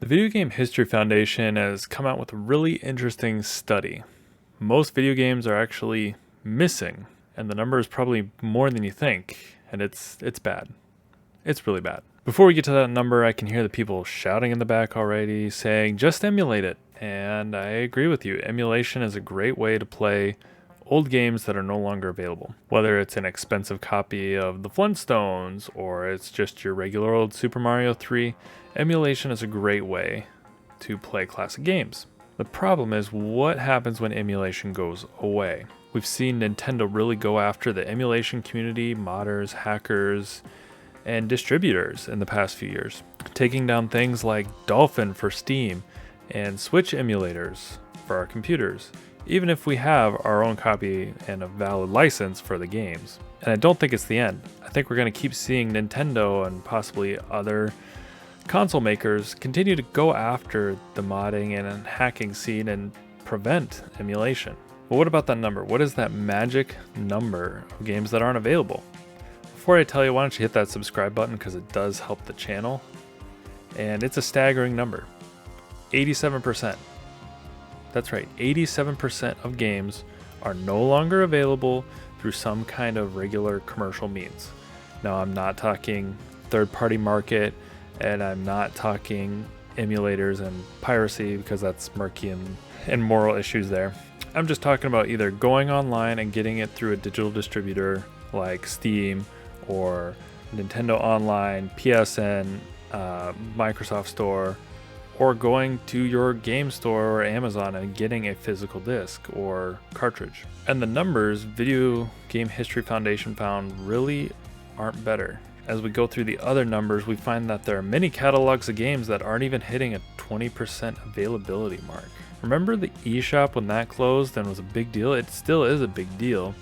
The Video Game History Foundation has come out with a really interesting study. Most video games are actually missing, and the number is probably more than you think, and it's bad. It's really bad. Before we get to that number, I can hear the people shouting in the back already, saying, just emulate it. And I agree with you. Emulation is a great way to play old games that are no longer available. Whether it's an expensive copy of the Flintstones or it's just your regular old Super Mario 3, emulation is a great way to play classic games. The problem is what happens when emulation goes away. We've seen Nintendo really go after the emulation community, modders, hackers, and distributors in the past few years, taking down things like Dolphin for Steam and Switch emulators for our computers, even if we have our own copy and a valid license for the games. And I don't think it's the end. I think we're going to keep seeing Nintendo and possibly other console makers continue to go after the modding and hacking scene and prevent emulation. But what about that number? What is that magic number of games that aren't available? Before I tell you, why don't you hit that subscribe button because it does help the channel. And it's a staggering number. 87%. That's right, 87% of games are no longer available through some kind of regular commercial means. Now, I'm not talking third-party market, and I'm not talking emulators and piracy because that's murky and moral issues there. I'm just talking about either going online and getting it through a digital distributor like Steam or Nintendo Online, PSN, Microsoft Store, or going to your game store or Amazon and getting a physical disc or cartridge. And the numbers Video Game History Foundation found really aren't better. As we go through the other numbers, we find that there are many catalogs of games that aren't even hitting a 20% availability mark. Remember the eShop when that closed and was a big deal? It still is a big deal.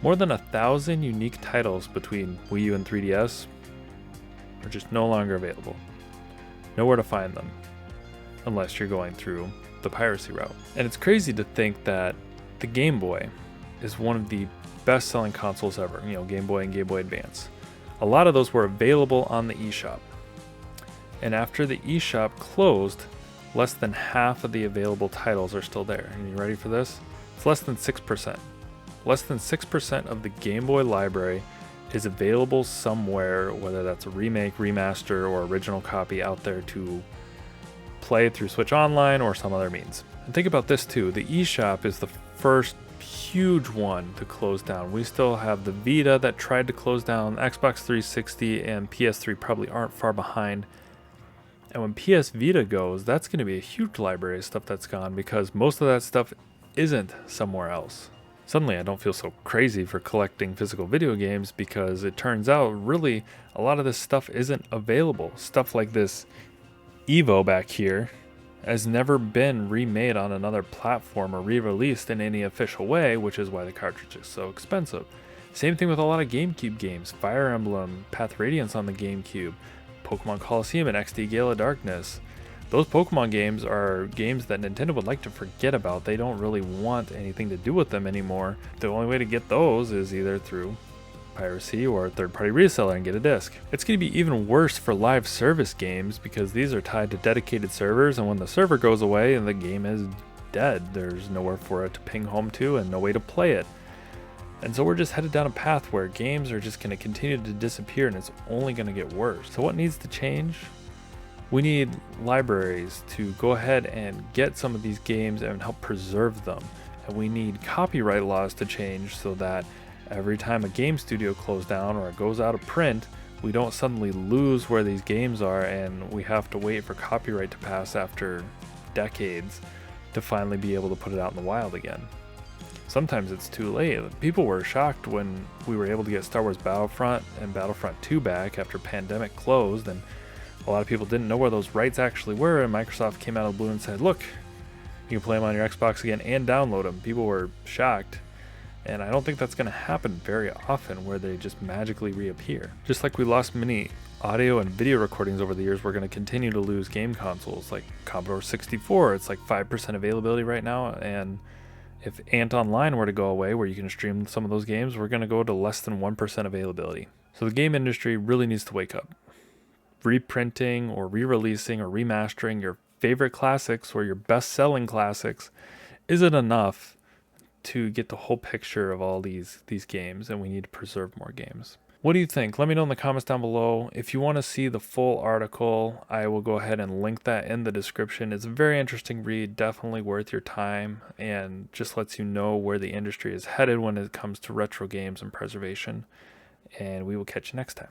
More than 1,000 unique titles between Wii U and 3DS are just no longer available. Nowhere to find them, unless you're going through the piracy route. And it's crazy to think that the Game Boy is one of the best-selling consoles ever, Game Boy and Game Boy Advance. A lot of those were available on the eShop. And after the eShop closed, less than half of the available titles are still there. And you ready for this? It's less than 6%. Less than 6% of the Game Boy library is available somewhere, whether that's a remake, remaster, or original copy out there to play through Switch Online or some other means. And think about this too, the eShop is the first huge one to close down. We still have the Vita that tried to close down. Xbox 360 and PS3 probably aren't far behind. And when PS Vita goes, that's going to be a huge library of stuff that's gone because most of that stuff isn't somewhere else. Suddenly I don't feel so crazy for collecting physical video games because it turns out really a lot of this stuff isn't available. Stuff like this Evo back here has never been remade on another platform or re-released in any official way, which is why the cartridge is so expensive. Same thing with a lot of GameCube games. Fire Emblem, Path Radiance on the GameCube, Pokemon Colosseum and XD Gale of Darkness. Those Pokemon games are games that Nintendo would like to forget about. They don't really want anything to do with them anymore. The only way to get those is either through piracy or a third-party reseller and get a disc. It's going to be even worse for live service games because these are tied to dedicated servers, and when the server goes away and the game is dead, there's nowhere for it to ping home to and no way to play it. And so we're just headed down a path where games are just going to continue to disappear and it's only going to get worse. So what needs to change? We need libraries to go ahead and get some of these games and help preserve them. And we need copyright laws to change so that every time a game studio closes down or it goes out of print, we don't suddenly lose where these games are and we have to wait for copyright to pass after decades to finally be able to put it out in the wild again. Sometimes it's too late. People were shocked when we were able to get Star Wars Battlefront and Battlefront 2 back after Pandemic closed, and a lot of people didn't know where those rights actually were, and Microsoft came out of the blue and said, look, you can play them on your Xbox again and download them. People were shocked. And I don't think that's going to happen very often where they just magically reappear. Just like we lost many audio and video recordings over the years, we're going to continue to lose game consoles like Commodore 64. It's like 5% availability right now. And if Ant Online were to go away, where you can stream some of those games, we're going to go to less than 1% availability. So the game industry really needs to wake up. reprinting or re-releasing or remastering your favorite classics or your best-selling classics isn't enough to get the whole picture of all these games, and we need to preserve more games. What do you think? Let me know in the comments down below. If you want to see the full article, I will go ahead and link that in the description. It's a very interesting read, definitely worth your time, and just lets you know where the industry is headed when it comes to retro games and preservation. And we will catch you next time.